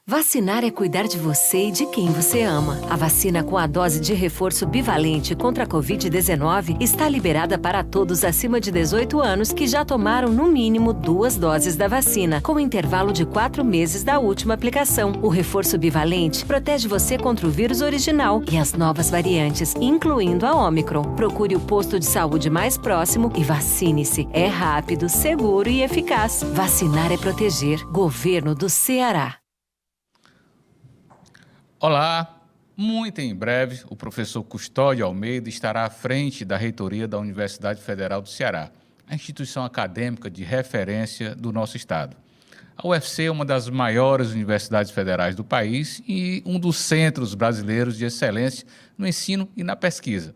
Vacinar é cuidar de você e de quem você ama. A vacina com a dose de reforço bivalente contra a Covid-19 está liberada para todos acima de 18 anos que já tomaram no mínimo 2 doses da vacina, com intervalo de 4 meses da última aplicação. O reforço bivalente protege você contra o vírus original e as novas variantes, incluindo a Ômicron. Procure o posto de saúde mais próximo e vacine-se. É rápido, seguro e eficaz. Vacinar é proteger. Governo do Ceará. Olá, muito em breve o professor Custódio Almeida estará à frente da reitoria da Universidade Federal do Ceará, a instituição acadêmica de referência do nosso estado. A UFC é uma das maiores universidades federais do país e um dos centros brasileiros de excelência no ensino e na pesquisa.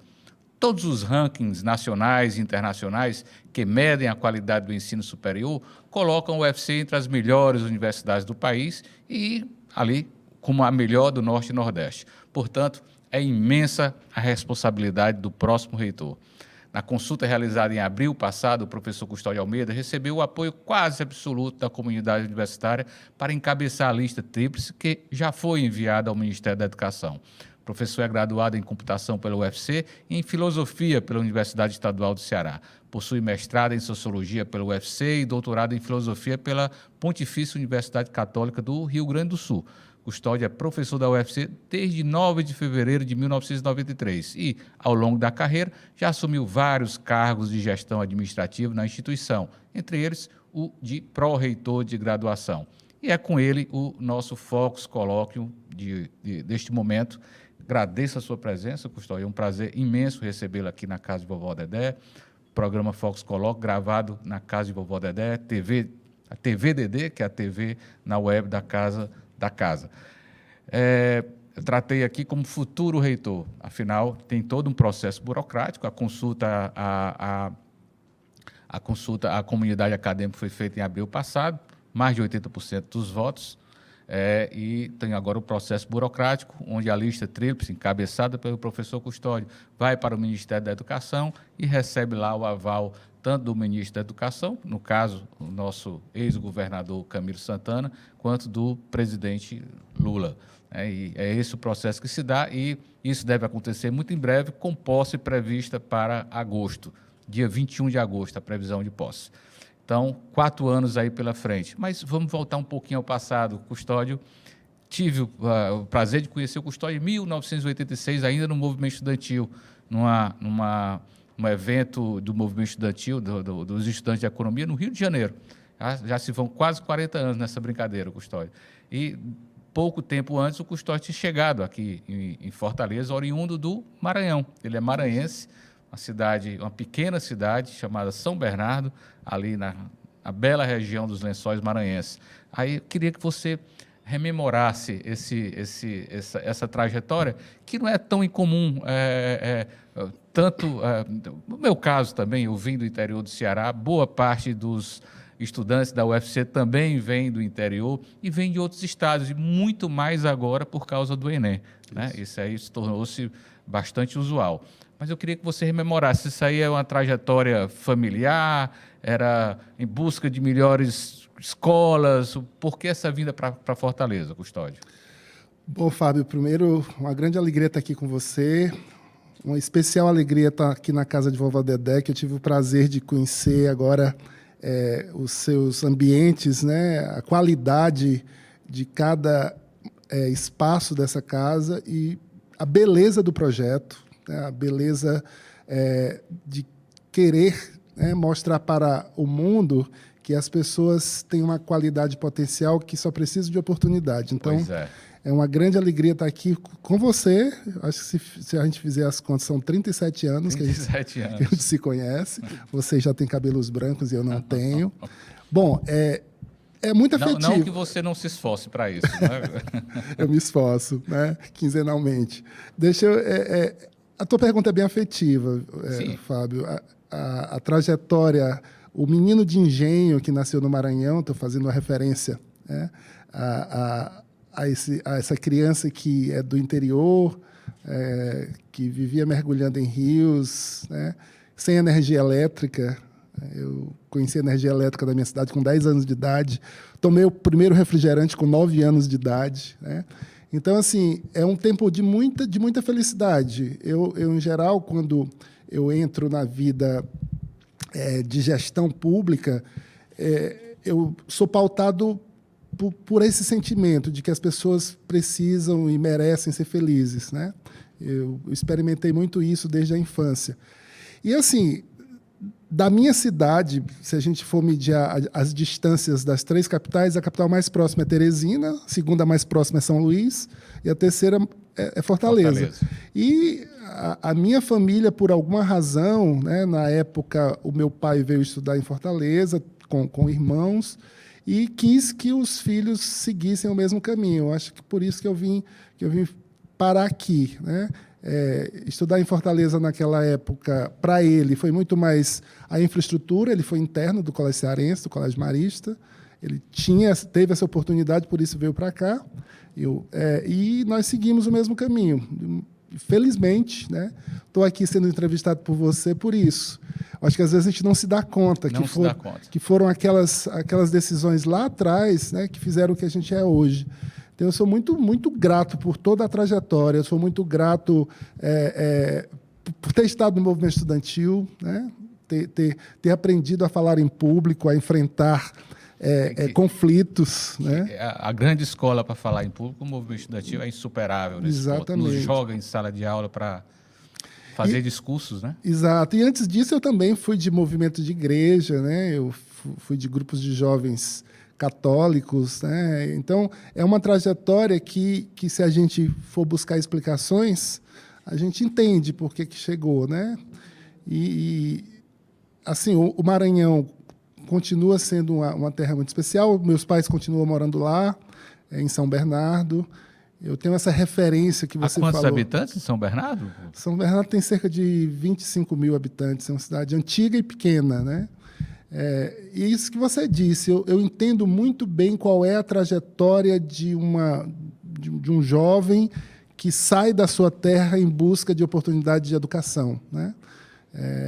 Todos os rankings nacionais e internacionais que medem a qualidade do ensino superior colocam a UFC entre as melhores universidades do país e ali como a melhor do Norte e Nordeste. Portanto, é imensa a responsabilidade do próximo reitor. Na consulta realizada em abril passado, o professor Custódio Almeida recebeu o apoio quase absoluto da comunidade universitária para encabeçar a lista tríplice que já foi enviada ao Ministério da Educação. O professor é graduado em computação pela UFC e em filosofia pela Universidade Estadual do Ceará. Possui mestrado em sociologia pela UFC e doutorado em filosofia pela Pontifícia Universidade Católica do Rio Grande do Sul. Custódio é professor da UFC desde 9 de fevereiro de 1993 e, ao longo da carreira, já assumiu vários cargos de gestão administrativa na instituição, entre eles o de pró-reitor de graduação. E é com ele o nosso Focus Colóquio deste momento. Agradeço a sua presença, Custódio. É um prazer imenso recebê-lo aqui na casa de Vovó Dedé. Programa Focus Colóquio, gravado na casa de Vovó Dedé, a TV Dedé, que é a TV na web da casa. Eu tratei aqui como futuro reitor, afinal, tem todo um processo burocrático, a consulta à comunidade acadêmica foi feita em abril passado, mais de 80% dos votos, e tem agora o processo burocrático, onde a lista tríplice, encabeçada pelo professor Custódio, vai para o Ministério da Educação e recebe lá o aval tanto do ministro da Educação, no caso, o nosso ex-governador Camilo Santana, quanto do presidente Lula. E é esse o processo que se dá e isso deve acontecer muito em breve, com posse prevista para agosto, dia 21 de agosto, a previsão de posse. Então, 4 anos aí pela frente. Mas vamos voltar um pouquinho ao passado. Custódio, tive o prazer de conhecer o Custódio em 1986, ainda no movimento estudantil, um evento do movimento estudantil, dos estudantes de economia, no Rio de Janeiro. Já se vão quase 40 anos nessa brincadeira, Custódio. E pouco tempo antes, o Custódio tinha chegado aqui em Fortaleza, oriundo do Maranhão. Ele é maranhense, uma pequena cidade chamada São Bernardo, ali na bela região dos Lençóis Maranhenses. Aí eu queria que você rememorasse essa trajetória, que não é tão incomum, no meu caso também, eu vim do interior do Ceará, boa parte dos estudantes da UFC também vêm do interior e vêm de outros estados, e muito mais agora por causa do Enem. Né? Isso aí se tornou-se bastante usual. Mas eu queria que você rememorasse, isso aí é uma trajetória familiar, era em busca de melhores escolas, por que essa vinda para Fortaleza, Custódio? Bom, Fábio, primeiro, uma grande alegria estar aqui com você, uma especial alegria estar aqui na casa de Vovó Dedé, que eu tive o prazer de conhecer agora os seus ambientes, né, a qualidade de cada espaço dessa casa e a beleza do projeto, né, a beleza de querer mostrar para o mundo que as pessoas têm uma qualidade potencial que só precisam de oportunidade. Então, é uma grande alegria estar aqui com você. Acho que se a gente fizer as contas, são 37 anos, que a gente se conhece. Você já tem cabelos brancos e eu não tenho. Bom, é muito afetivo. Não que você não se esforce para isso. Né? Eu me esforço, né? Quinzenalmente. A tua pergunta é bem afetiva, Fábio. A trajetória, o menino de engenho que nasceu no Maranhão, estou fazendo uma referência, né, a essa criança que é do interior, que vivia mergulhando em rios, né, sem energia elétrica, Eu conheci a energia elétrica da minha cidade com 10 anos de idade, tomei o primeiro refrigerante com 9 anos de idade, né? Então, assim, é um tempo de muita felicidade. Eu, em geral, quando eu entro na vida de gestão pública, eu sou pautado por esse sentimento de que as pessoas precisam e merecem ser felizes, né? Eu experimentei muito isso desde a infância. E, assim, da minha cidade, se a gente for medir as distâncias das 3 capitais, a capital mais próxima é Teresina, a segunda mais próxima é São Luís e a terceira é Fortaleza. E a minha família, por alguma razão, né, na época, o meu pai veio estudar em Fortaleza com irmãos e quis que os filhos seguissem o mesmo caminho. Eu acho que por isso que eu vim parar aqui, né? Estudar em Fortaleza naquela época, para ele, foi muito mais a infraestrutura. Ele foi interno do Colégio Cearense, do Colégio Marista. Ele teve essa oportunidade, por isso veio para cá. E nós seguimos o mesmo caminho. Felizmente, né? Estou aqui sendo entrevistado por você por isso. Acho que às vezes a gente não se dá conta que foram aquelas decisões lá atrás, né, que fizeram o que a gente é hoje. Então, eu sou muito grato por toda a trajetória, eu sou muito grato por ter estado no movimento estudantil, né? ter aprendido a falar em público, a enfrentar conflitos. Né? A grande escola para falar em público, o movimento estudantil é insuperável. Exatamente. Nos joga em sala de aula para fazer discursos, né? Exato. E antes disso, eu também fui de movimento de igreja, né? Eu fui de grupos de jovens católicos, né? Então, é uma trajetória que se a gente for buscar explicações, a gente entende por que chegou, né? E assim, o Maranhão continua sendo uma terra muito especial. Meus pais continuam morando lá, em São Bernardo. Eu tenho essa referência que você falou. Há quantos habitantes em São Bernardo? São Bernardo tem cerca de 25 mil habitantes. É uma cidade antiga e pequena, né? E isso que você disse, eu entendo muito bem qual é a trajetória de um jovem que sai da sua terra em busca de oportunidade de educação, né?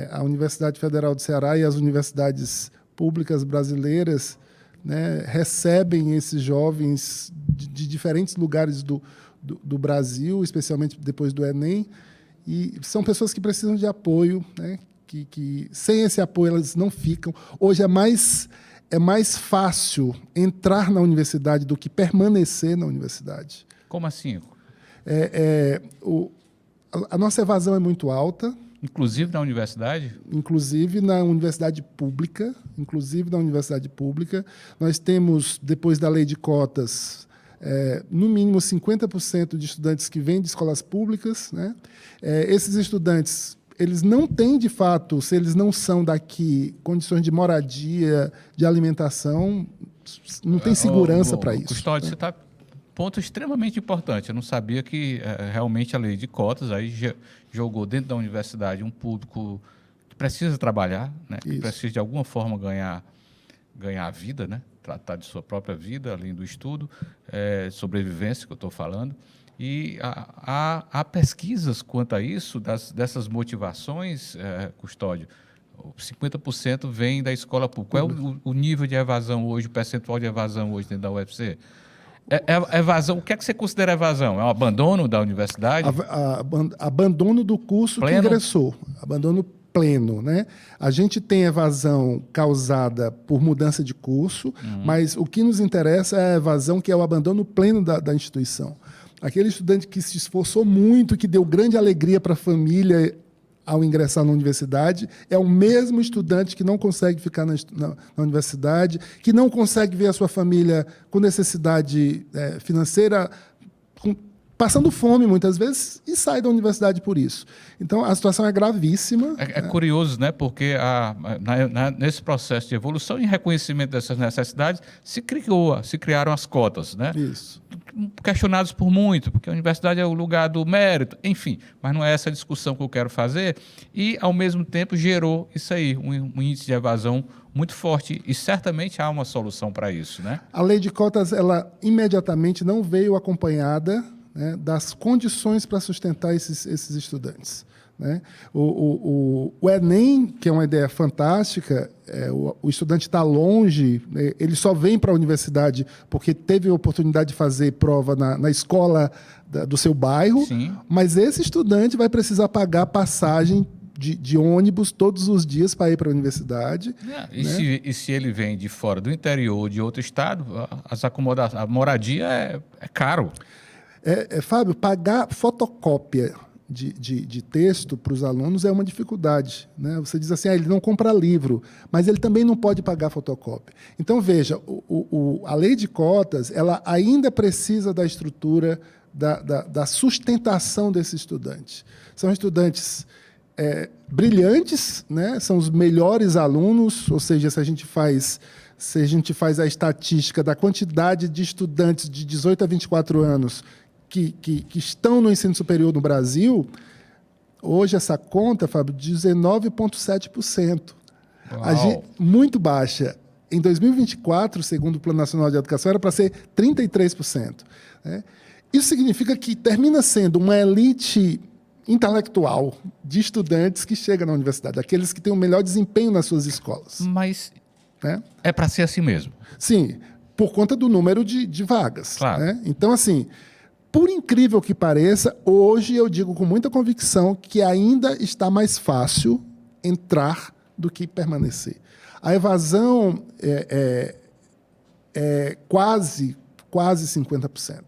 A Universidade Federal do Ceará e as universidades públicas brasileiras, né, recebem esses jovens de diferentes lugares do Brasil, especialmente depois do Enem, e são pessoas que precisam de apoio, né? Que sem esse apoio elas não ficam. Hoje é mais fácil entrar na universidade do que permanecer na universidade. Como assim? A nossa evasão é muito alta. Inclusive na universidade? Inclusive na universidade pública. Nós temos, depois da lei de cotas, no mínimo 50% de estudantes que vêm de escolas públicas, né? Esses estudantes, eles não têm, de fato, se eles não são daqui, condições de moradia, de alimentação, não tem segurança para isso. Custódio, você está ponto extremamente importante. Eu não sabia que realmente a lei de cotas aí jogou dentro da universidade um público que precisa trabalhar, né? Que precisa de alguma forma ganhar a vida, né? Tratar de sua própria vida, além do estudo, sobrevivência que eu estou falando. E há pesquisas quanto a isso, dessas motivações, Custódio. 50% vem da escola pública. Qual é o nível de evasão hoje, o percentual de evasão hoje dentro da UFC? Evasão, o que é que você considera evasão? É um abandono da universidade? Abandono do curso pleno? Que ingressou. Abandono pleno, né? A gente tem evasão causada por mudança de curso, mas o que nos interessa é a evasão que é o abandono pleno da instituição. Aquele estudante que se esforçou muito, que deu grande alegria para a família ao ingressar na universidade, é o mesmo estudante que não consegue ficar na universidade, que não consegue ver a sua família com necessidade financeira, passando fome muitas vezes, e sai da universidade por isso. Então, a situação é gravíssima. Curioso, né? Porque nesse processo de evolução e reconhecimento dessas necessidades, se criaram as cotas, né? Isso. Questionados por muito, porque a universidade é o lugar do mérito, enfim, mas não é essa a discussão que eu quero fazer, e, ao mesmo tempo, gerou isso aí, um índice de evasão muito forte, e certamente há uma solução para isso, né? A lei de cotas, ela imediatamente não veio acompanhada, né, das condições para sustentar esses estudantes. né? O Enem, que é uma ideia fantástica, o estudante está longe, né? Ele só vem para a universidade porque teve a oportunidade de fazer prova na escola do seu bairro, Sim. mas esse estudante vai precisar pagar passagem de ônibus todos os dias para ir para a universidade. E se ele vem de fora do interior ou de outro estado, a moradia é caro. Fábio, pagar fotocópia de texto para os alunos é uma dificuldade, né? Você diz assim, ele não compra livro, mas ele também não pode pagar fotocópia. Então, veja, a lei de cotas ela ainda precisa da estrutura da sustentação desse estudante. São estudantes brilhantes, né? São os melhores alunos, ou seja, se a gente faz a estatística da quantidade de estudantes de 18 a 24 anos que estão no ensino superior no Brasil, hoje essa conta, Fábio, 19,7%. Muito baixa. Em 2024, segundo o Plano Nacional de Educação, era para ser 33%. Né? Isso significa que termina sendo uma elite intelectual de estudantes que chega na universidade, aqueles que têm o melhor desempenho nas suas escolas. Mas né? É para ser assim mesmo. Sim, por conta do número de vagas. Claro. Né? Então, assim, por incrível que pareça, hoje eu digo com muita convicção que ainda está mais fácil entrar do que permanecer. A evasão é quase 50%.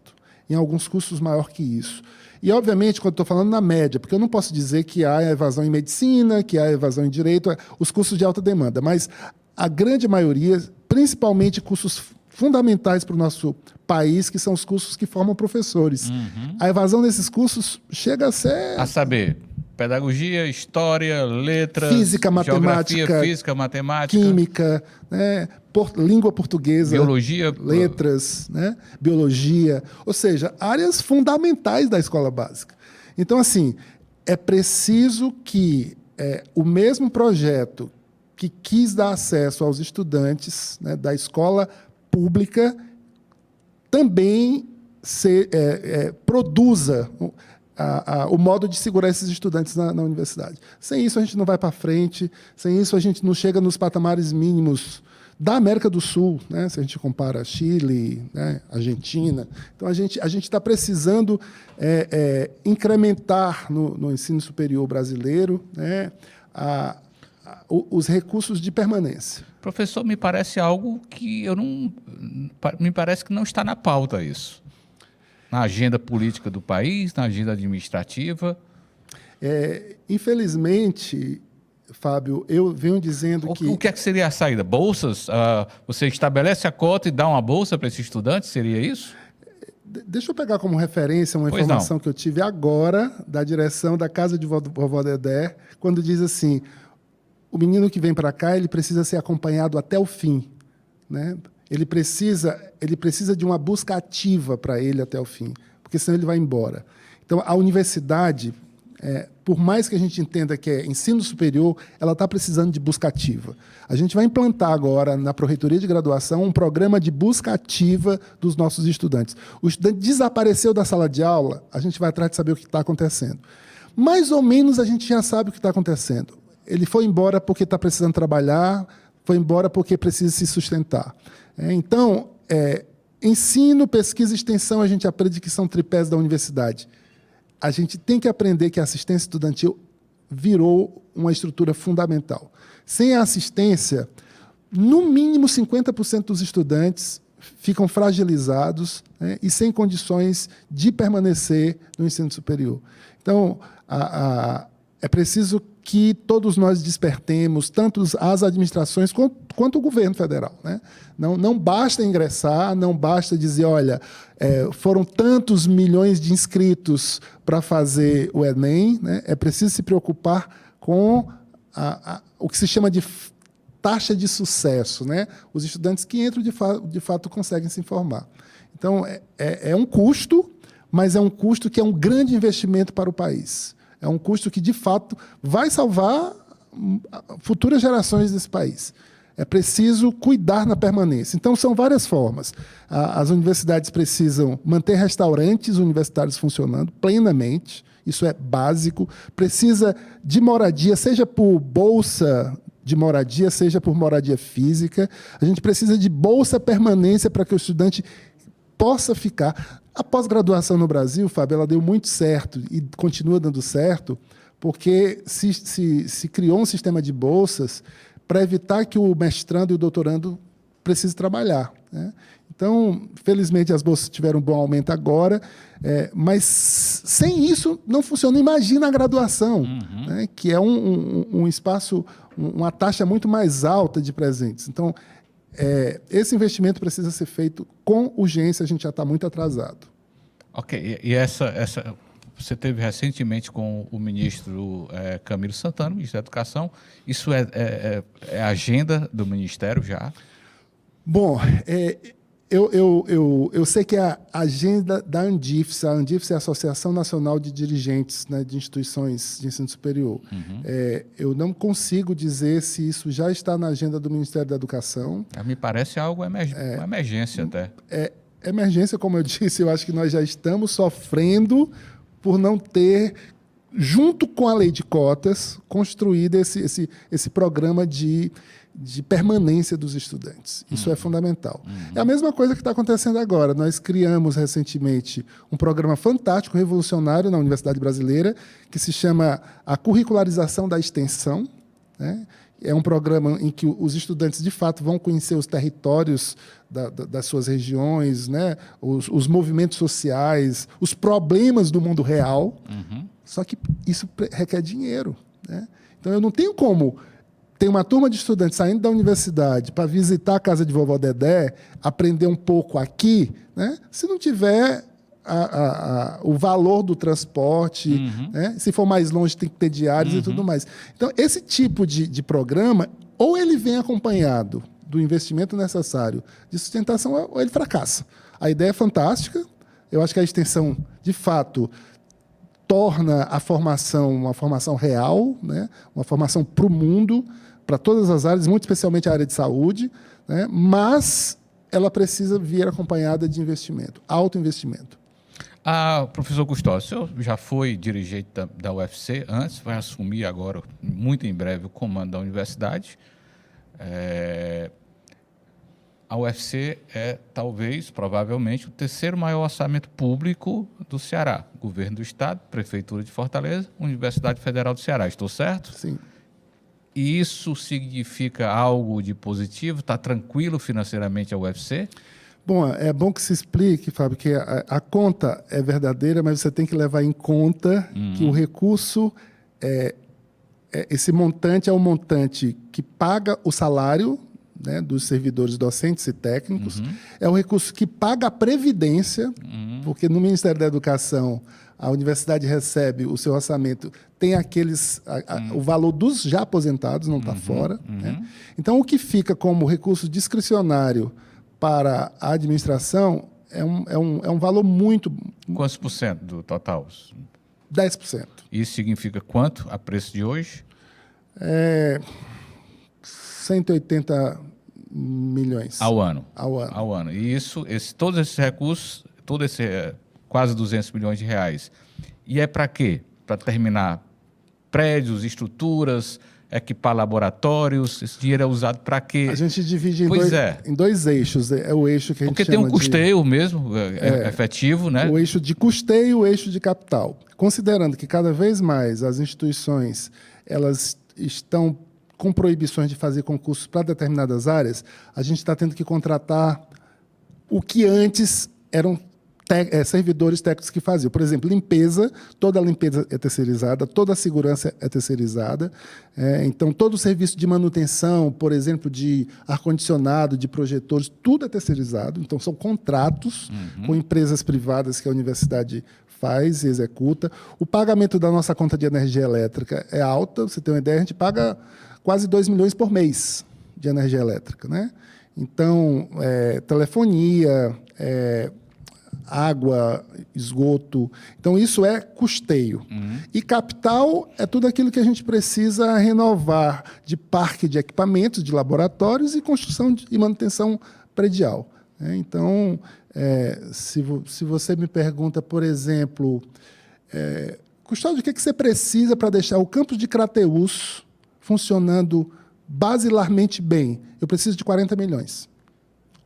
Em alguns cursos, maior que isso. E, obviamente, quando estou falando na média, porque eu não posso dizer que há evasão em medicina, que há evasão em direito, os cursos de alta demanda, mas a grande maioria, principalmente cursos fundamentais para o nosso país, que são os cursos que formam professores. Uhum. A evasão desses cursos chega a ser... A saber, pedagogia, história, letras... Física, matemática... Física, matemática... Química, né? Língua portuguesa... Biologia... Letras, né? Biologia... Ou seja, áreas fundamentais da escola básica. Então, assim, é preciso que o mesmo projeto que quis dar acesso aos estudantes, né, da escola pública também produza o modo de segurar esses estudantes na universidade. Sem isso, a gente não vai para frente, sem isso, a gente não chega nos patamares mínimos da América do Sul, né, se a gente compara Chile, né, Argentina. Então, a gente está precisando incrementar no ensino superior brasileiro, né, os recursos de permanência. Professor, me parece algo que me parece que não está na pauta isso. Na agenda política do país, na agenda administrativa. Infelizmente, Fábio, eu venho dizendo que... O que é que seria a saída? Bolsas? Você estabelece a cota e dá uma bolsa para esse estudante? Seria isso? Deixa eu pegar como referência uma informação que eu tive agora da direção da Casa de Vovó Dedé, quando diz assim... O menino que vem para cá, ele precisa ser acompanhado até o fim, né? Ele precisa de uma busca ativa para ele até o fim, porque senão ele vai embora. Então, a universidade, por mais que a gente entenda que é ensino superior, ela está precisando de busca ativa. A gente vai implantar agora, na Pró-Reitoria de Graduação, um programa de busca ativa dos nossos estudantes. O estudante desapareceu da sala de aula, a gente vai atrás de saber o que está acontecendo. Mais ou menos a gente já sabe o que está acontecendo. Ele foi embora porque está precisando trabalhar, foi embora porque precisa se sustentar. Então, ensino, pesquisa e extensão, a gente aprende que são tripés da universidade. A gente tem que aprender que a assistência estudantil virou uma estrutura fundamental. Sem a assistência, no mínimo 50% dos estudantes ficam fragilizados, né, e sem condições de permanecer no ensino superior. Então, é preciso que todos nós despertemos, tanto as administrações quanto o governo federal, né? Não basta ingressar, não basta dizer, olha, foram tantos milhões de inscritos para fazer o Enem, né? É preciso se preocupar com o que se chama de taxa de sucesso, né? Os estudantes que entram, de fato conseguem se informar. Então, é um custo, mas é um custo que é um grande investimento para o país. É um custo que, de fato, vai salvar futuras gerações desse país. É preciso cuidar na permanência. Então, são várias formas. As universidades precisam manter restaurantes universitários funcionando plenamente, isso é básico. Precisa de moradia, seja por bolsa de moradia, seja por moradia física. A gente precisa de bolsa permanência para que o estudante possa ficar. A pós-graduação no Brasil, Fábio, ela deu muito certo e continua dando certo, porque se criou um sistema de bolsas para evitar que o mestrando e o doutorando precisem trabalhar, né? Então, felizmente, as bolsas tiveram um bom aumento agora, mas sem isso não funciona. Imagina a graduação, né, que é um espaço, uma taxa muito mais alta de presentes. Então, esse investimento precisa ser feito com urgência, a gente já está muito atrasado. Ok, e você teve recentemente com o ministro Camilo Santana, ministro da Educação. Isso é agenda do Ministério já? Bom, eu sei que é a agenda da Andifes. A Andifes é a Associação Nacional de Dirigentes, né, de Instituições de Ensino Superior. Eu não consigo dizer se isso já está na agenda do Ministério da Educação. Me parece algo uma emergência até. Emergência, como eu disse, eu acho que nós já estamos sofrendo por não ter, junto com a lei de cotas, construído esse programa de permanência dos estudantes. Isso é fundamental. É a mesma coisa que está acontecendo agora. Nós criamos recentemente um programa fantástico, revolucionário na Universidade Brasileira, que se chama a Curricularização da Extensão, né? É um programa em que os estudantes, de fato, vão conhecer os territórios das suas regiões, né? Os movimentos sociais, os problemas do mundo real. Só que isso requer dinheiro, né? Então, eu não tenho como ter uma turma de estudantes saindo da universidade para visitar a casa de vovó Dedé, aprender um pouco aqui, né? Se não tiver o valor do transporte, né? Se for mais longe, tem que ter diários e tudo mais. Então, esse tipo de programa, ou ele vem acompanhado do investimento necessário de sustentação, ou ele fracassa. A ideia é fantástica. Eu acho que a extensão, de fato, torna a formação uma formação real, né? Uma formação para o mundo, para todas as áreas, muito especialmente a área de saúde, né? Mas ela precisa vir acompanhada de investimento, alto investimento. Professor Custódio, o senhor já foi dirigente da UFC antes, vai assumir agora, muito em breve, o comando da universidade. A UFC é, talvez, provavelmente, o terceiro maior orçamento público do Ceará. Governo do Estado, Prefeitura de Fortaleza, Universidade Federal do Ceará. Estou certo? Sim. E isso significa algo de positivo? Está tranquilo financeiramente a UFC? Bom, é bom que se explique, Fábio, que a conta é verdadeira, mas você tem que levar em conta que o recurso, esse montante é o montante que paga o salário, né, dos servidores docentes e técnicos, é o recurso que paga a previdência, porque no Ministério da Educação a universidade recebe o seu orçamento, tem o valor dos já aposentados, não está fora, né? Então, o que fica como recurso discricionário para a administração é um valor muito... Quantos por cento do total? 10%. Isso significa quanto a preço de hoje? 180 milhões. Ao ano? Ao ano. Ao ano. E todos esses recursos, quase 200 milhões de reais. E é para quê? Para terminar prédios, estruturas, equipar laboratórios. Esse dinheiro é usado para quê? A gente divide em dois eixos. É o eixo que a gente Porque tem um custeio mesmo, efetivo, né? O eixo de custeio e o eixo de capital. Considerando que cada vez mais as instituições elas estão com proibições de fazer concursos para determinadas áreas, a gente está tendo que contratar o que antes eram servidores técnicos que faziam. Por exemplo, limpeza, toda a limpeza é terceirizada, toda a segurança é terceirizada. Então, todo o serviço de manutenção, por exemplo, de ar-condicionado, de projetores, tudo é terceirizado. Então, são contratos com empresas privadas que a universidade faz e executa. O pagamento da nossa conta de energia elétrica é alta. Você tem uma ideia, a gente paga quase 2 milhões por mês de energia elétrica, né? Então, telefonia, água, esgoto. Então, isso é custeio. E capital é tudo aquilo que a gente precisa renovar de parque de equipamentos, de laboratórios e construção e manutenção predial. Então, se você me pergunta, por exemplo, Custódio, o que você precisa para deixar o campus de Crateús funcionando basilarmente bem? Eu preciso de 40 milhões.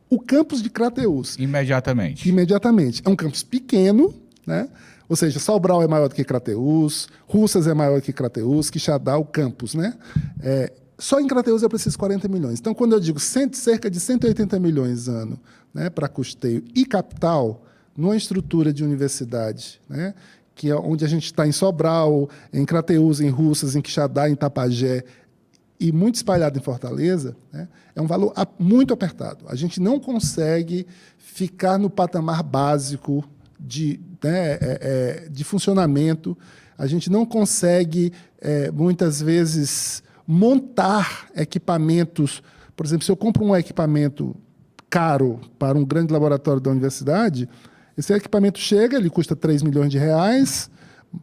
O campus de Crateús. Imediatamente. Imediatamente. É um campus pequeno, né? Ou seja, Sobral é maior do que Crateús, Russas é maior do que Crateús, Quixadá, o campus, né? Só em Crateús eu preciso de 40 milhões. Então, quando eu digo cerca de 180 milhões ano, né, para custeio e capital, numa estrutura de universidade, né, que é onde a gente está em Sobral, em Crateús, em Russas, em Quixadá, em Tapajé, e muito espalhado em Fortaleza, né, é um valor muito apertado. A gente não consegue ficar no patamar básico de funcionamento, a gente não consegue, muitas vezes, montar equipamentos. Por exemplo, se eu compro um equipamento caro para um grande laboratório da universidade, esse equipamento chega, ele custa 3 milhões de reais,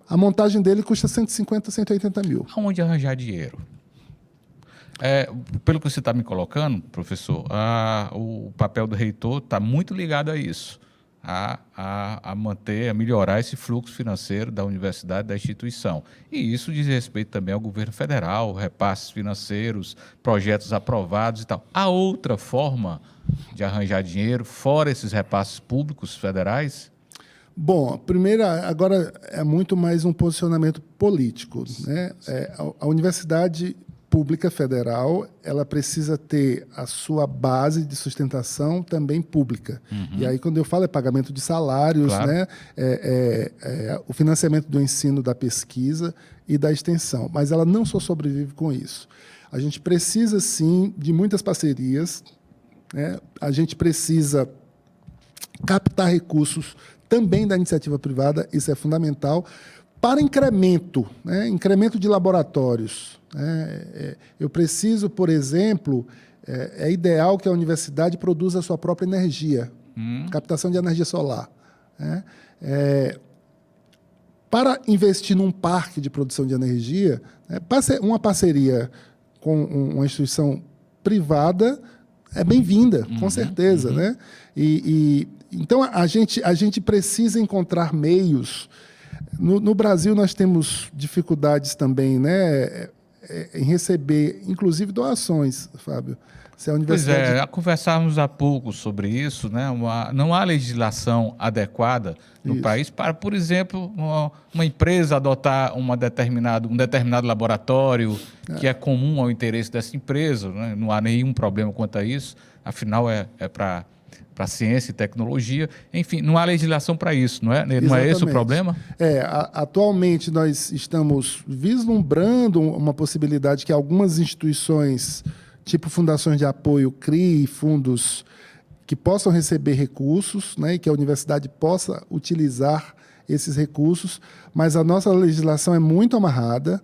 a montagem dele custa 150, 180 mil. Aonde arranjar dinheiro? Pelo que você está me colocando, professor, o papel do reitor está muito ligado a isso, a manter, a melhorar esse fluxo financeiro da universidade, da instituição. E isso diz respeito também ao governo federal, repasses financeiros, projetos aprovados e tal. Há outra forma de arranjar dinheiro, fora esses repasses públicos federais? Bom, primeiro, agora é muito mais um posicionamento político, né? A universidade pública federal, ela precisa ter a sua base de sustentação também pública. E aí, quando eu falo, é pagamento de salários, claro, né? O financiamento do ensino, da pesquisa e da extensão. Mas ela não só sobrevive com isso. A gente precisa, sim, de muitas parcerias, né? A gente precisa captar recursos também da iniciativa privada, isso é fundamental, para incremento, né? Incremento de laboratórios. Eu preciso, por exemplo, é ideal que a universidade produza a sua própria energia, captação de energia solar. Para investir num parque de produção de energia, uma parceria com uma instituição privada é bem-vinda, com certeza. Né? Então, a gente precisa encontrar meios. No Brasil, nós temos dificuldades também, né, em receber, inclusive, doações, Fábio. Se a universidade... conversávamos há pouco sobre isso, né? Não há legislação adequada no país para, por exemplo, uma empresa adotar um determinado laboratório que é comum ao interesse dessa empresa, né? Não há nenhum problema quanto a isso, afinal é para ciência e tecnologia. Enfim, não há legislação para isso, não é? Não é esse o problema? Atualmente nós estamos vislumbrando uma possibilidade que algumas instituições, tipo fundações de apoio, criem fundos que possam receber recursos, né, e que a universidade possa utilizar esses recursos, mas a nossa legislação é muito amarrada,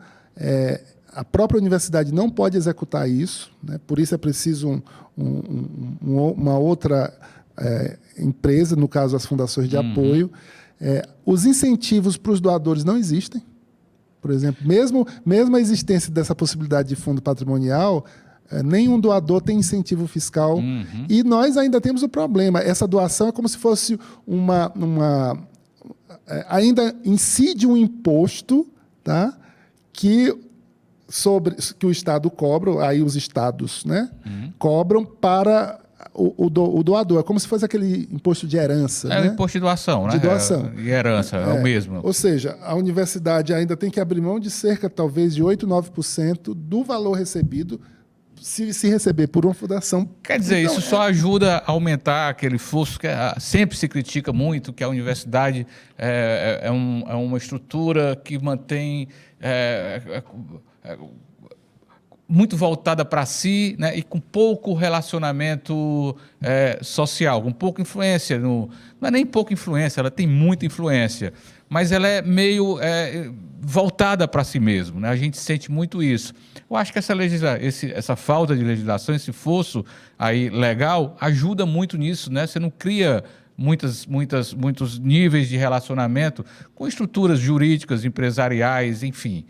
a própria universidade não pode executar isso, né, por isso é preciso uma outra empresa, no caso as fundações de apoio. Os incentivos para os doadores não existem. Por exemplo, mesmo a existência dessa possibilidade de fundo patrimonial, nenhum doador tem incentivo fiscal. E nós ainda temos o problema. Essa doação é como se fosse ainda incide um imposto, tá? que o Estado cobra, aí os estados, né? Cobram para o doador. É como se fosse aquele imposto de herança. O imposto de doação, né? De doação. E herança, é o mesmo. Ou seja, a universidade ainda tem que abrir mão de cerca, talvez, de 8%, 9% do valor recebido, se receber por uma fundação. Quer dizer, então, isso só ajuda a aumentar aquele fluxo que sempre se critica muito, que a universidade é uma estrutura que mantém... muito voltada para si, né, e com pouco relacionamento social, com pouca influência. Não é nem pouca influência, ela tem muita influência, mas ela é meio voltada para si mesmo, né? A gente sente muito isso. Eu acho que essa falta de legislação, esse fosso aí legal, ajuda muito nisso, né? Você não cria muitos níveis de relacionamento com estruturas jurídicas, empresariais, enfim.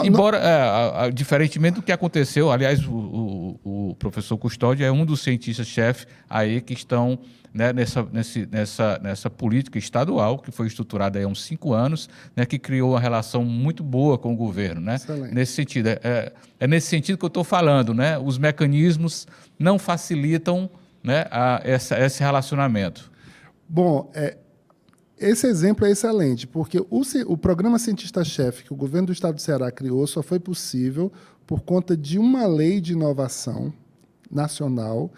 Embora, diferentemente do que aconteceu, aliás, o professor Custódio é um dos cientistas-chefe aí que estão, né, nessa política estadual, que foi estruturada aí há uns 5 anos, né, que criou uma relação muito boa com o governo. Né? Nesse sentido, é nesse sentido que eu estou falando, né? Os mecanismos não facilitam, né, esse relacionamento. Bom, esse exemplo é excelente, porque o programa Cientista-Chefe que o governo do estado do Ceará criou só foi possível por conta de uma lei de inovação nacional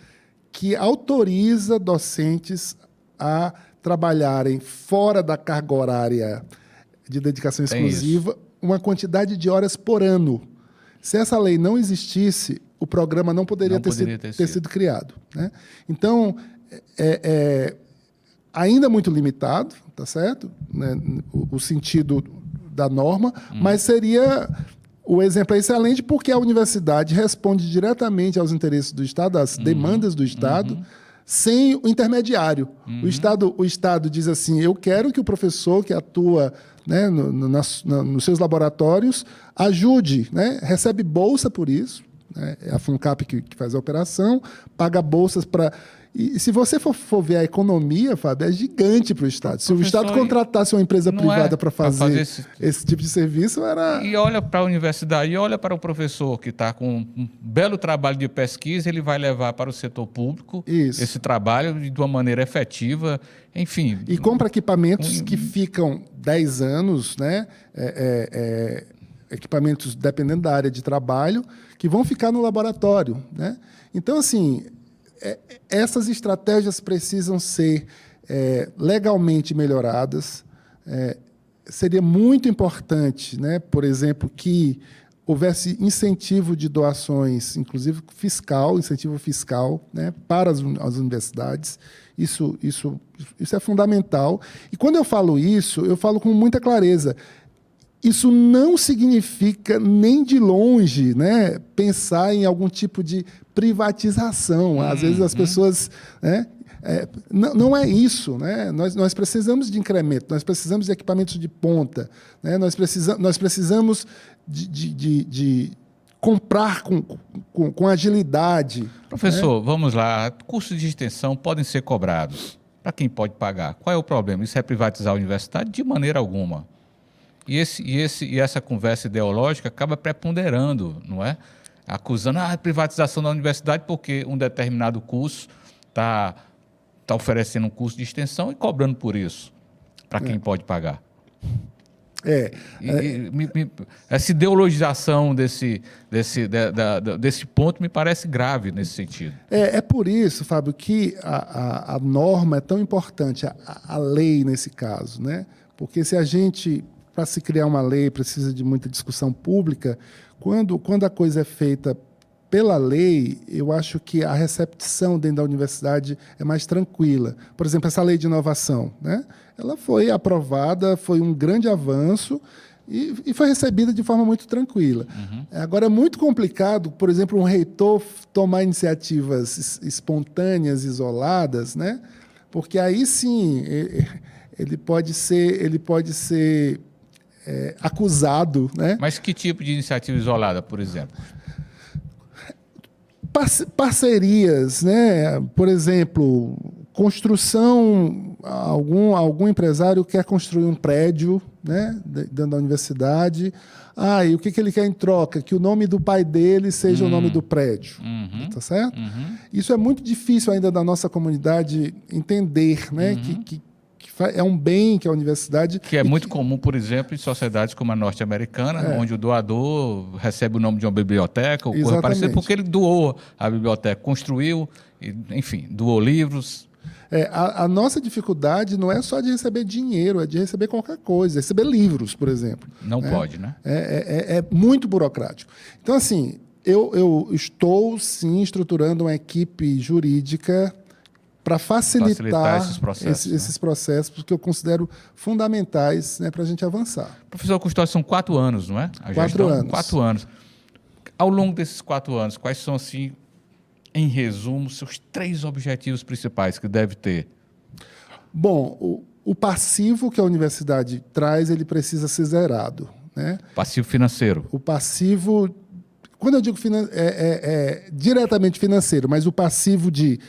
que autoriza docentes a trabalharem fora da carga horária de dedicação exclusiva uma quantidade de horas por ano. Se essa lei não existisse, o programa não poderia ter sido criado. Né? Então, ainda muito limitado, tá certo? Né? O sentido da norma, mas seria... O exemplo é excelente porque a universidade responde diretamente aos interesses do Estado, às demandas do Estado, sem o intermediário. O Estado diz assim, eu quero que o professor que atua, né, nos seus laboratórios ajude, né, recebe bolsa por isso, né, é a FUNCAP que faz a operação, paga bolsas para... E se você for ver a economia, Fábio, é gigante para o Estado. Se o Estado contratasse uma empresa privada para fazer esse tipo de serviço, era... E olha para a universidade, e olha para o professor que está com um belo trabalho de pesquisa, ele vai levar para o setor público esse trabalho de uma maneira efetiva, enfim... E compra equipamentos que ficam 10 anos, né? Equipamentos, dependendo da área de trabalho, que vão ficar no laboratório, né? Então, assim... essas estratégias precisam ser legalmente melhoradas. Seria muito importante, né, por exemplo, que houvesse incentivo de doações, inclusive incentivo fiscal, né, para as universidades. Isso é fundamental. E quando eu falo isso, eu falo com muita clareza. Isso não significa, nem de longe, né, pensar em algum tipo de privatização. Às vezes as pessoas... Né, não é isso. Né? Nós precisamos de incremento, nós precisamos de equipamentos de ponta, né? Nós precisamos de comprar com agilidade. Professor, né? Vamos lá. Custos de extensão podem ser cobrados. Para quem pode pagar? Qual é o problema? Isso é privatizar a universidade? De maneira alguma. E essa conversa ideológica acaba preponderando, não é? Acusando a privatização da universidade porque um determinado curso está oferecendo um curso de extensão e cobrando por isso, para quem pode pagar. Essa ideologização desse ponto me parece grave nesse sentido. É por isso, Fábio, que a norma é tão importante, a lei nesse caso, né? Porque se a gente... Para se criar uma lei, precisa de muita discussão pública. Quando a coisa é feita pela lei, eu acho que a recepção dentro da universidade é mais tranquila. Por exemplo, essa lei de inovação, né? Ela foi aprovada, foi um grande avanço e foi recebida de forma muito tranquila. Agora, é muito complicado, por exemplo, um reitor tomar iniciativas espontâneas, isoladas, né? Porque aí sim ele pode ser acusado, né? Mas que tipo de iniciativa isolada, por exemplo? Parcerias, né? Por exemplo, construção, algum empresário quer construir um prédio, né, dentro da universidade. E o que ele quer em troca? Que o nome do pai dele seja o nome do prédio. Tá certo? Isso é muito difícil ainda da nossa comunidade entender, né? Que é um bem que a universidade... Que é muito comum, por exemplo, em sociedades como a norte-americana, onde o doador recebe o nome de uma biblioteca, ou coisa parecida, porque ele doou a biblioteca, construiu, enfim, doou livros. A nossa dificuldade não é só de receber dinheiro, é de receber qualquer coisa, receber livros, por exemplo. Não pode, né? É muito burocrático. Então, assim, eu estou, sim, estruturando uma equipe jurídica para facilitar esses processos, porque eu considero fundamentais, né, para a gente avançar. Professor Custódio, são 4 anos, não é? 4 anos. 4 anos. Ao longo desses 4 anos, quais são, assim, em resumo, seus 3 objetivos principais que deve ter? Bom, o passivo que a universidade traz, ele precisa ser zerado, né? Passivo financeiro. O passivo, quando eu digo diretamente financeiro, mas o passivo de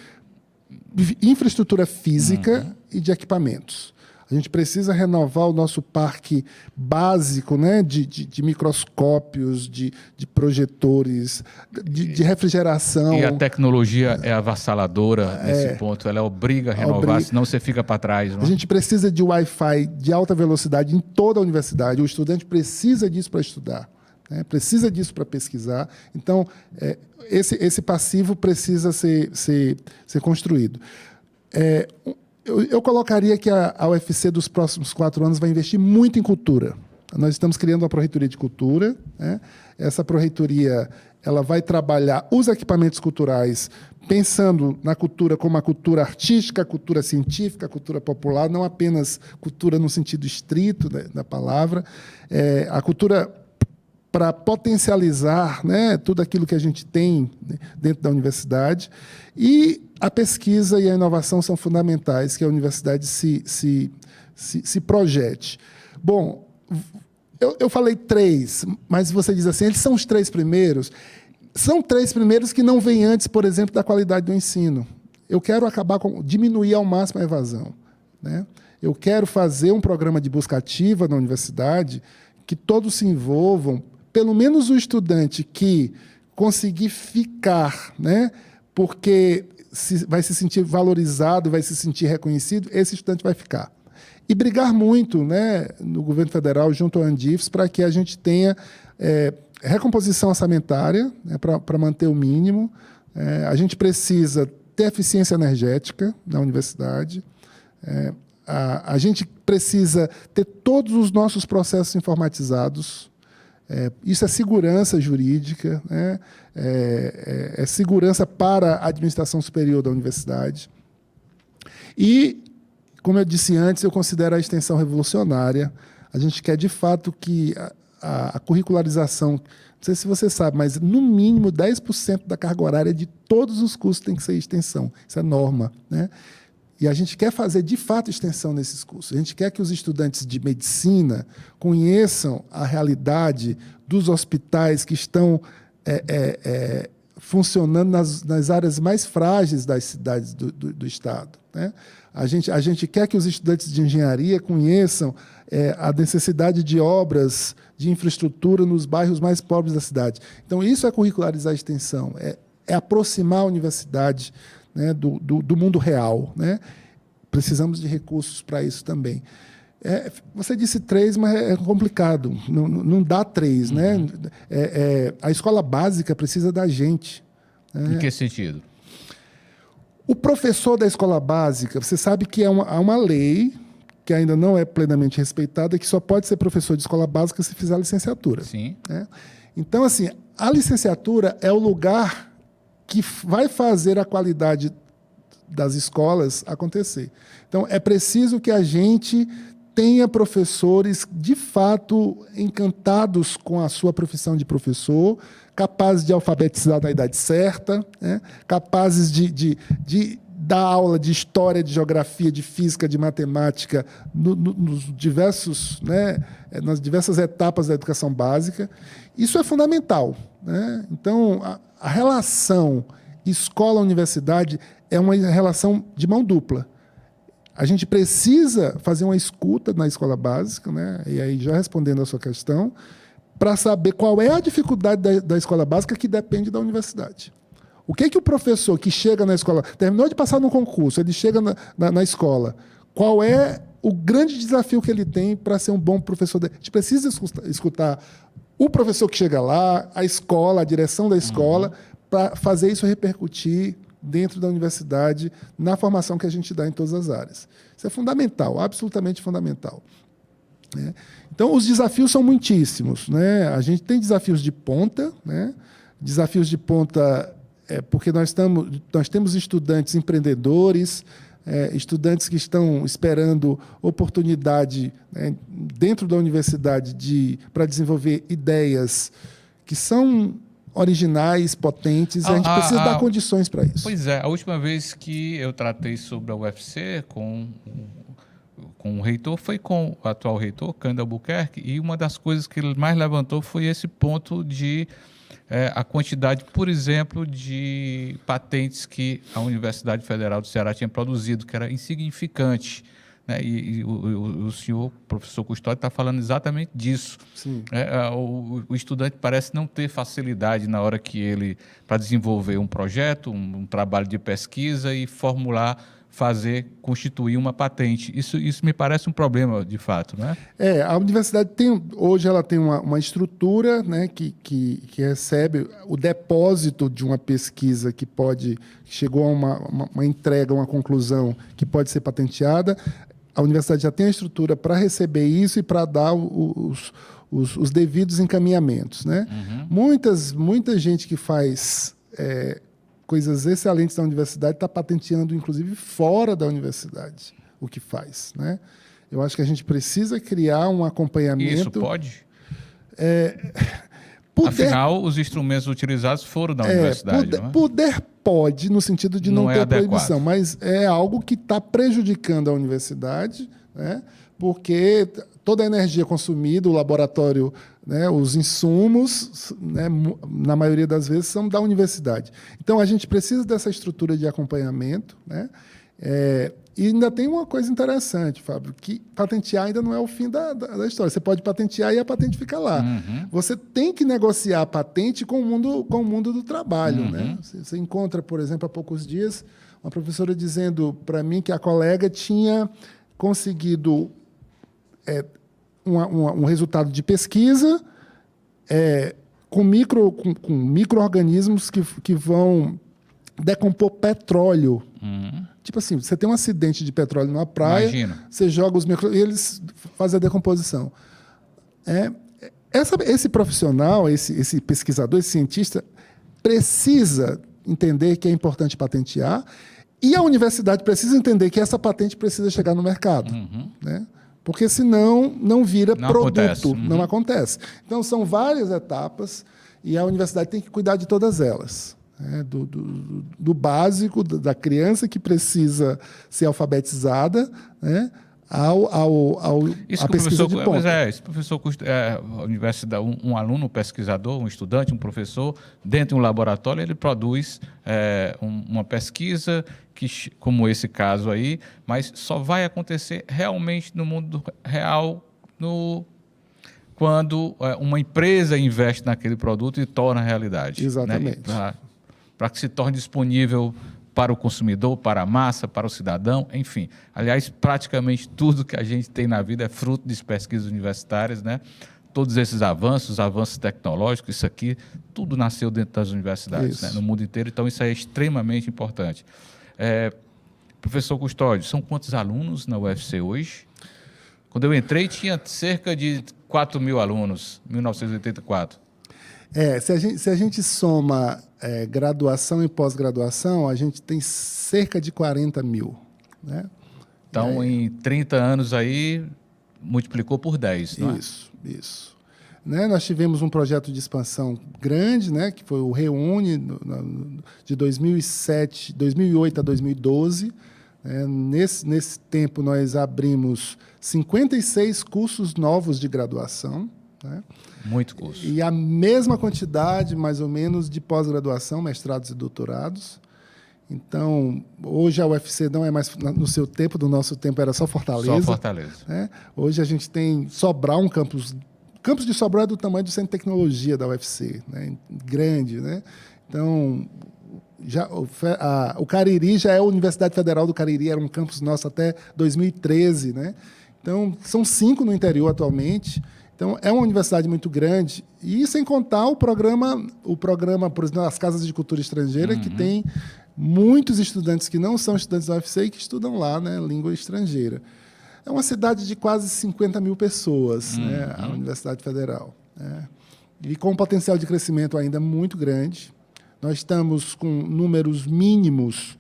infraestrutura física e de equipamentos. A gente precisa renovar o nosso parque básico, né, de microscópios, de projetores, de refrigeração. E a tecnologia é avassaladora nesse ponto. Ela obriga a renovar, senão você fica para trás. Não? A gente precisa de Wi-Fi de alta velocidade em toda a universidade. O estudante precisa disso para estudar, né? Precisa disso para pesquisar. Então, esse passivo precisa ser construído. Eu colocaria que a UFC dos próximos 4 anos vai investir muito em cultura. Nós estamos criando uma pró-reitoria de cultura, né? Essa pró-reitoria ela vai trabalhar os equipamentos culturais pensando na cultura como a cultura artística, a cultura científica, a cultura popular, não apenas cultura no sentido estrito da palavra. A cultura para potencializar, né, tudo aquilo que a gente tem dentro da universidade. E a pesquisa e a inovação são fundamentais, que a universidade se projete. Bom, eu falei 3, mas você diz assim, eles são os 3 primeiros. São 3 primeiros que não vêm antes, por exemplo, da qualidade do ensino. Eu quero diminuir ao máximo a evasão, né? Eu quero fazer um programa de busca ativa na universidade que todos se envolvam, pelo menos o estudante que conseguir ficar, né, porque vai se sentir valorizado, vai se sentir reconhecido, esse estudante vai ficar. E brigar muito, né, no governo federal, junto ao Andifes, para que a gente tenha recomposição orçamentária, né, para manter o mínimo. A gente precisa ter eficiência energética na universidade. A gente precisa ter todos os nossos processos informatizados. Isso é segurança jurídica, né? É segurança para a administração superior da universidade. E, como eu disse antes, eu considero a extensão revolucionária. A gente quer, de fato, que a curricularização, não sei se você sabe, mas no mínimo 10% da carga horária de todos os cursos tem que ser extensão. Isso é norma, né? E a gente quer fazer, de fato, extensão nesses cursos. A gente quer que os estudantes de medicina conheçam a realidade dos hospitais que estão funcionando nas áreas mais frágeis das cidades do Estado, né? A gente quer que os estudantes de engenharia conheçam a necessidade de obras de infraestrutura nos bairros mais pobres da cidade. Então, isso é curricularizar a extensão, é aproximar a universidade, né, do mundo real, né? Precisamos de recursos para isso também. Você disse 3, mas é complicado. Não dá 3, né? A escola básica precisa da gente, né? Em que sentido? O professor da escola básica, você sabe que há uma lei que ainda não é plenamente respeitada, que só pode ser professor de escola básica se fizer a licenciatura. Sim. Né? Então, assim, a licenciatura é o lugar que vai fazer a qualidade das escolas acontecer. Então, é preciso que a gente tenha professores, de fato, encantados com a sua profissão de professor, capazes de alfabetizar na idade certa, né? Capazes de dar aula de história, de geografia, de física, de matemática nos diversos, né, nas diversas etapas da educação básica. Isso é fundamental, né? Então, a relação escola-universidade é uma relação de mão dupla. A gente precisa fazer uma escuta na escola básica, né? E aí, já respondendo a sua questão, para saber qual é a dificuldade da escola básica que depende da universidade. O que o professor que chega na escola, terminou de passar no concurso, ele chega na escola, qual é o grande desafio que ele tem para ser um bom professor? A gente precisa escutar o professor que chega lá, a escola, a direção da escola, para fazer isso repercutir dentro da universidade, na formação que a gente dá em todas as áreas. Isso é fundamental, absolutamente fundamental, né? Então, os desafios são muitíssimos, né? A gente tem desafios de ponta, né? Desafios de ponta porque nós temos estudantes empreendedores, estudantes que estão esperando oportunidade, né, dentro da universidade para desenvolver ideias que são originais, potentes, e a gente precisa dar condições para isso. Pois é, a última vez que eu tratei sobre a UFC com o reitor foi com o atual reitor, Cândido Albuquerque, e uma das coisas que ele mais levantou foi esse ponto de a quantidade, por exemplo, de patentes que a Universidade Federal do Ceará tinha produzido, que era insignificante. Né? E o senhor, professor Custódio, está falando exatamente disso. O estudante parece não ter facilidade na hora que ele, para desenvolver um projeto, um trabalho de pesquisa e formular, constituir uma patente. Isso me parece um problema, de fato, né? A universidade hoje ela tem uma estrutura, né, que recebe o depósito de uma pesquisa que chegou a uma entrega, uma conclusão que pode ser patenteada. A universidade já tem a estrutura para receber isso e para dar os devidos encaminhamentos, né? Muita gente que faz coisas excelentes da universidade está patenteando, inclusive, fora da universidade, o que faz, né? Eu acho que a gente precisa criar um acompanhamento... Isso pode? Afinal, os instrumentos utilizados foram da universidade, não é? Pode, no sentido de não ter proibição, mas é algo que está prejudicando a universidade, né? Porque toda a energia consumida, o laboratório, né, os insumos, né, na maioria das vezes, são da universidade. Então, a gente precisa dessa estrutura de acompanhamento, né? E ainda tem uma coisa interessante, Fábio, que patentear ainda não é o fim da história. Você pode patentear e a patente fica lá. Você tem que negociar a patente com o mundo do trabalho. Né? Você encontra, por exemplo, há poucos dias, uma professora dizendo para mim que a colega tinha conseguido um resultado de pesquisa com micro-organismos que vão decompor petróleo. Tipo assim, você tem um acidente de petróleo numa praia, você joga os e eles fazem a decomposição. Esse profissional, esse pesquisador, esse cientista, precisa entender que é importante patentear e a universidade precisa entender que essa patente precisa chegar no mercado. Né? Porque senão não vira produto, não acontece. Então, são várias etapas e a universidade tem que cuidar de todas elas. Do básico, da criança que precisa ser alfabetizada, né, à pesquisa de ponta. Esse professor, a universidade, um aluno, um pesquisador, um estudante, um professor, dentro de um laboratório, ele produz uma pesquisa, como esse caso aí, mas só vai acontecer realmente no mundo real, quando uma empresa investe naquele produto e torna realidade. Exatamente. Né? Para que se torne disponível para o consumidor, para a massa, para o cidadão, enfim. Aliás, praticamente tudo que a gente tem na vida é fruto de pesquisas universitárias, né? Todos esses avanços tecnológicos, isso aqui, tudo nasceu dentro das universidades, né? No mundo inteiro, então isso é extremamente importante. Professor Custódio, são quantos alunos na UFC hoje? Quando eu entrei, tinha cerca de 4 mil alunos, em 1984. Se a gente soma graduação e pós-graduação, a gente tem cerca de 40 mil. Né? Então, em 30 anos aí, multiplicou por 10, não é? Isso. Né? Nós tivemos um projeto de expansão grande, né? Que foi o Reúne, de 2008 a 2012. Nesse tempo, nós abrimos 56 cursos novos de graduação. Né? Muito curso. E a mesma quantidade, mais ou menos, de pós-graduação, mestrados e doutorados. Então, hoje a UFC não é mais no seu tempo, do nosso tempo era só Fortaleza. Só Fortaleza. Né? Hoje a gente tem Sobral, um campus. O campus de Sobral é do tamanho do Centro de Tecnologia da UFC, né? Grande, né? Então, o Cariri já é a Universidade Federal do Cariri, era um campus nosso até 2013, né? Então, são 5 no interior atualmente. Então, é uma universidade muito grande. E sem contar o programa, por exemplo, as Casas de Cultura Estrangeira, que tem muitos estudantes que não são estudantes da UFC e que estudam lá, né, língua estrangeira. É uma cidade de quase 50 mil pessoas, né, a Universidade Federal. Né? E com um potencial de crescimento ainda muito grande. Nós estamos com números mínimos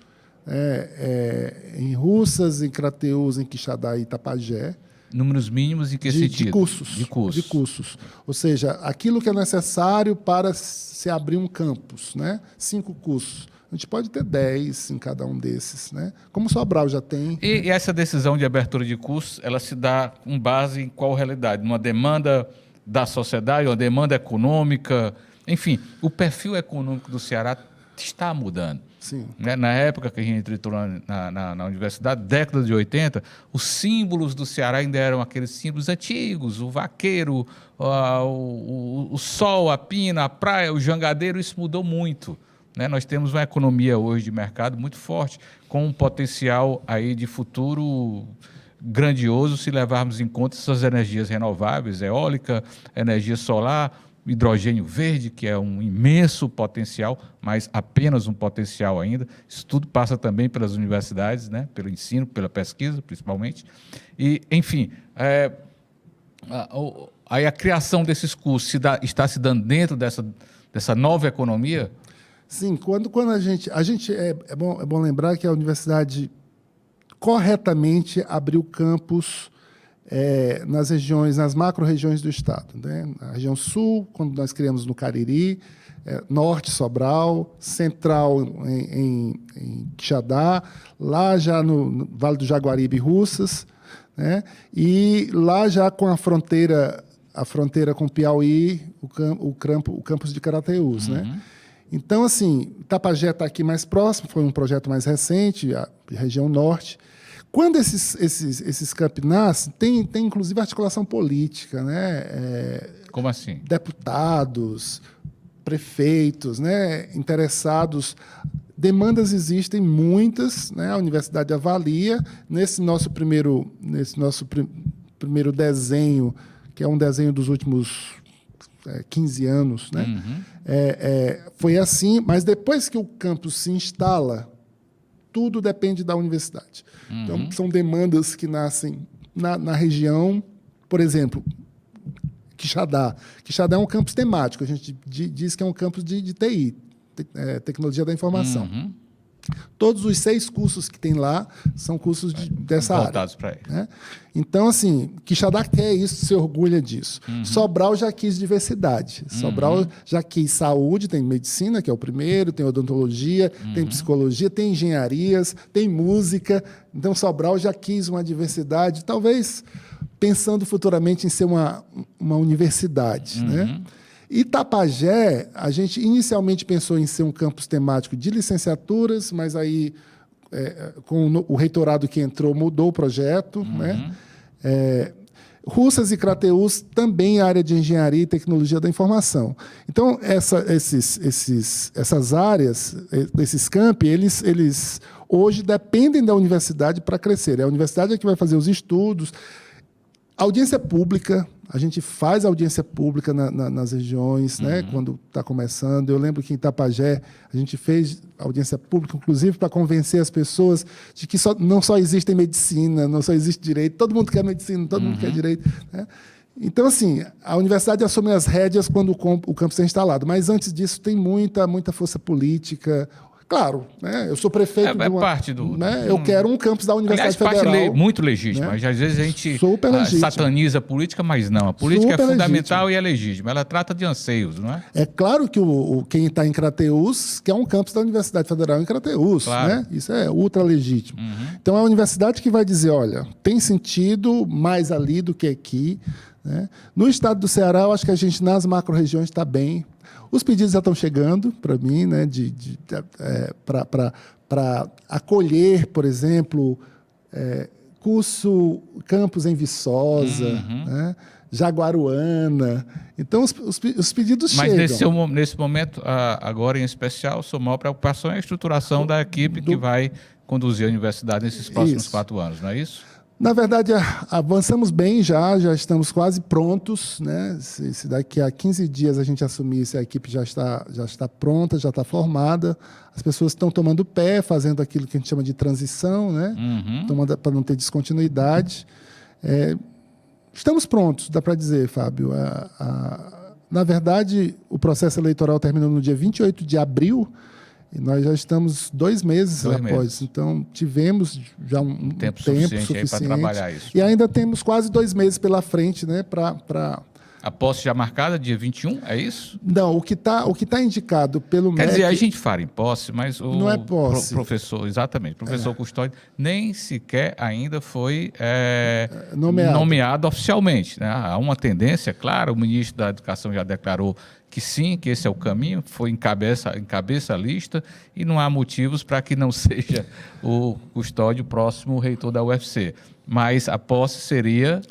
em Russas, em Crateús, em Quixadá e Itapajé. Números mínimos em que sentido? De cursos. De cursos. De cursos. Ou seja, aquilo que é necessário para se abrir um campus, né? 5 cursos. A gente pode ter 10 em cada um desses, né? Como Sobral já tem. E essa decisão de abertura de cursos, ela se dá com base em qual realidade? Uma demanda da sociedade, uma demanda econômica? Enfim, o perfil econômico do Ceará está mudando. Sim. Na época que a gente entrou na universidade, década de 80, os símbolos do Ceará ainda eram aqueles símbolos antigos, o vaqueiro, o sol, a pina, a praia, o jangadeiro. Isso mudou muito. Nós temos uma economia hoje de mercado muito forte, com um potencial aí de futuro grandioso se levarmos em conta essas energias renováveis, eólica, energia solar, hidrogênio verde, que é um imenso potencial, mas apenas um potencial ainda. Isso tudo passa também pelas universidades, né? Pelo ensino, pela pesquisa, principalmente. E, enfim, aí a criação desses cursos está se dando dentro dessa nova economia. Sim, quando a gente é bom lembrar que a universidade corretamente abriu campus nas regiões, nas macro-regiões do estado, né? Na região sul, quando nós criamos no Cariri, norte, Sobral, central em Quixadá, lá já no Vale do Jaguaribe, Russas, né? E lá já com a fronteira com o Piauí, o campus de Carateús, né? Então, assim, Tapajé está aqui mais próximo, foi um projeto mais recente, a região norte. Quando esses campi nascem, tem inclusive articulação política, né? Como assim? Deputados, prefeitos, né? Interessados. Demandas existem, muitas, né? A universidade avalia. Nesse nosso primeiro desenho, que é um desenho dos últimos 15 anos, né? Foi assim, mas depois que o campus se instala, tudo depende da universidade. Então, são demandas que nascem na região. Por exemplo, Quixadá. Quixadá é um campus temático. A gente diz que é um campus de TI, Tecnologia da Informação. Todos os 6 cursos que tem lá são cursos dessa área. Voltados para ele. Né? Então, assim, Quixadá quer isso, se orgulha disso. Sobral já quis diversidade. Sobral já quis saúde, tem medicina, que é o primeiro, tem odontologia, tem psicologia, tem engenharias, tem música. Então, Sobral já quis uma diversidade, talvez pensando futuramente em ser uma universidade, né? Itapajé, a gente inicialmente pensou em ser um campus temático de licenciaturas, mas aí, com o reitorado que entrou, mudou o projeto. Né? Russas e Crateús, também área de engenharia e tecnologia da informação. Então, essas áreas, esses campi, eles hoje dependem da universidade para crescer. É a universidade que vai fazer os estudos. Audiência pública, a gente faz audiência pública nas regiões, né, quando está começando. Eu lembro que em Itapajé a gente fez audiência pública, inclusive para convencer as pessoas de que não só existe medicina, não só existe direito, todo mundo quer medicina, todo mundo quer direito. Né? Então, assim, a universidade assume as rédeas quando o campus é instalado, mas antes disso tem muita força política. Claro, né? Eu sou prefeito de uma... parte do... Né? Eu quero um campus da Universidade Federal. Muito legítima. Né? Às vezes a gente sataniza a política, mas não. A política é fundamental e é legítima. Ela trata de anseios, não é? É claro que quem está em Crateús quer um campus da Universidade Federal em Crateús. Claro. Né? Isso é ultra legítimo. Então, é a universidade que vai dizer, olha, tem sentido mais ali do que aqui. Né? No estado do Ceará, eu acho que a gente, nas macro-regiões, está bem. Os pedidos já estão chegando para mim, né, para acolher, por exemplo, campus em Viçosa, né, Jaguaruana. Então, os pedidos chegam. Mas nesse momento, agora em especial, sua maior preocupação é a estruturação da equipe que vai conduzir a universidade nesses próximos 4 anos, não é isso? Na verdade, avançamos bem já estamos quase prontos. Né? Se daqui a 15 dias a gente assumisse, a equipe já está pronta, já está formada. As pessoas estão tomando pé, fazendo aquilo que a gente chama de transição, né? Para não ter descontinuidade. Estamos prontos, dá para dizer, Fábio. Na verdade, o processo eleitoral terminou no dia 28 de abril. E nós já estamos 2 meses após. Então, tivemos já um tempo suficiente para trabalhar isso. E ainda temos quase 2 meses pela frente, né, A posse já marcada, dia 21, é isso? Não, o que tá indicado pelo MEC... Quer dizer, a gente fala em posse, mas o não é posse. Professor, exatamente, professor Custódio, nem sequer ainda foi nomeado oficialmente, né? Há uma tendência, claro, o ministro da Educação já declarou que sim, que esse é o caminho, foi encabeça a lista, e não há motivos para que não seja o Custódio o próximo reitor da UFC. Mas a posse seria...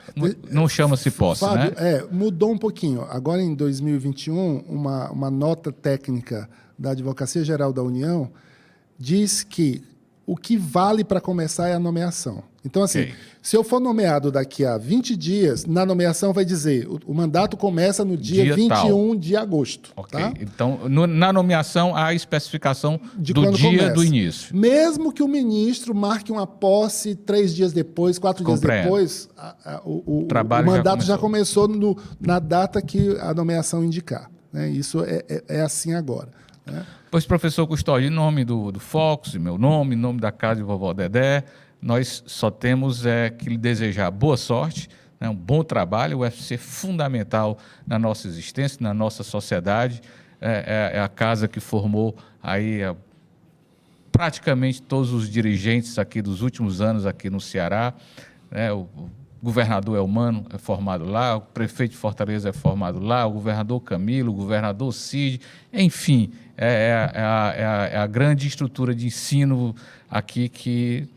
Não chama-se posse, Fábio, né? Mudou um pouquinho. Agora, em 2021, uma nota técnica da Advocacia Geral da União diz que o que vale para começar é a nomeação. Então, assim, se eu for nomeado daqui a 20 dias, na nomeação vai dizer o mandato começa no dia 21 tal. De agosto. Ok. Tá? Então, na nomeação, há a especificação do dia começa. Do início. Mesmo que o ministro marque uma posse 3 dias depois, 4 dias depois, o mandato já começou na data que a nomeação indicar. Né? Isso é assim agora. Né? Pois, professor Custódio, em nome do Focus, em meu nome, em nome da Casa de Vovó Dedé, nós só temos que lhe desejar boa sorte, né, um bom trabalho. O UFC é fundamental na nossa existência, na nossa sociedade. É a casa que formou aí praticamente todos os dirigentes aqui dos últimos anos aqui no Ceará. O governador Elmano é formado lá, o prefeito de Fortaleza é formado lá, o governador Camilo, o governador Cid, enfim, é a grande estrutura de ensino aqui que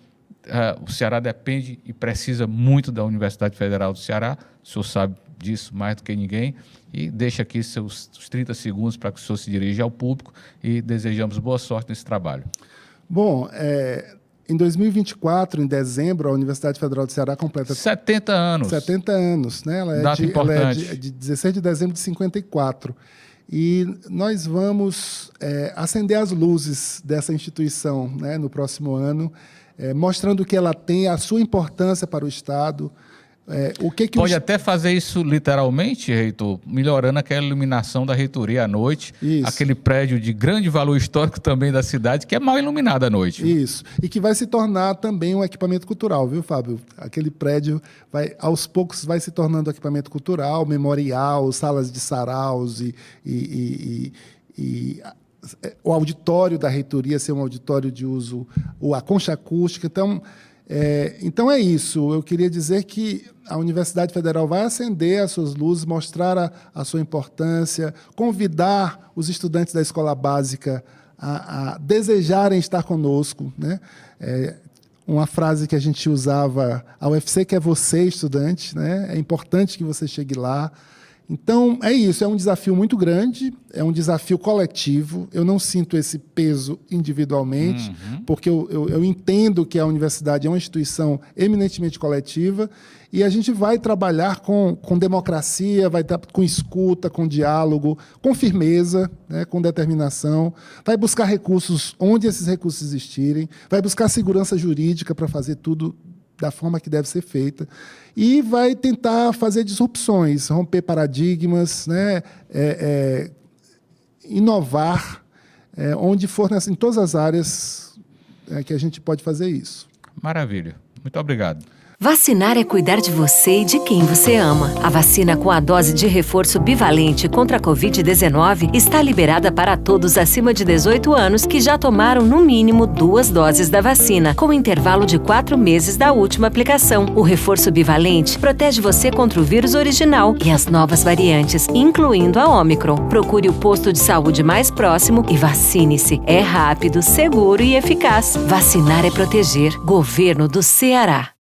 o Ceará depende e precisa muito da Universidade Federal do Ceará. O senhor sabe disso mais do que ninguém. E deixa aqui seus 30 segundos para que o senhor se dirija ao público e desejamos boa sorte nesse trabalho. Bom, em 2024, em dezembro, a Universidade Federal do Ceará completa... 70 anos. 70 anos, né? Ela é de 16 de dezembro de 54. E nós vamos acender as luzes dessa instituição, né, no próximo ano, mostrando que ela tem a sua importância para o Estado. Pode até fazer isso literalmente, reitor, melhorando aquela iluminação da reitoria à noite, aquele prédio de grande valor histórico também da cidade, que é mal iluminado à noite. Isso, e que vai se tornar também um equipamento cultural, viu, Fábio? Aquele prédio, aos poucos, vai se tornando equipamento cultural, memorial, salas de saraus e o auditório da reitoria ser um auditório de uso, a concha acústica. Então é isso. Eu queria dizer que a Universidade Federal vai acender as suas luzes, mostrar a sua importância, convidar os estudantes da escola básica a desejarem estar conosco, né? Uma frase que a gente usava, a UFC quer você, estudante, né? É importante que você chegue lá. Então, é isso, é um desafio muito grande, é um desafio coletivo. Eu não sinto esse peso individualmente, porque eu entendo que a universidade é uma instituição eminentemente coletiva, e a gente vai trabalhar com democracia, vai estar com escuta, com diálogo, com firmeza, né, com determinação, vai buscar recursos onde esses recursos existirem, vai buscar segurança jurídica para fazer tudo da forma que deve ser feita, e vai tentar fazer disrupções, romper paradigmas, né, inovar, onde for, em todas as áreas que a gente pode fazer isso. Maravilha. Muito obrigado. Vacinar é cuidar de você e de quem você ama. A vacina com a dose de reforço bivalente contra a Covid-19 está liberada para todos acima de 18 anos que já tomaram no mínimo 2 doses da vacina, com intervalo de 4 meses da última aplicação. O reforço bivalente protege você contra o vírus original e as novas variantes, incluindo a Ômicron. Procure o posto de saúde mais próximo e vacine-se. É rápido, seguro e eficaz. Vacinar é proteger. Governo do Ceará.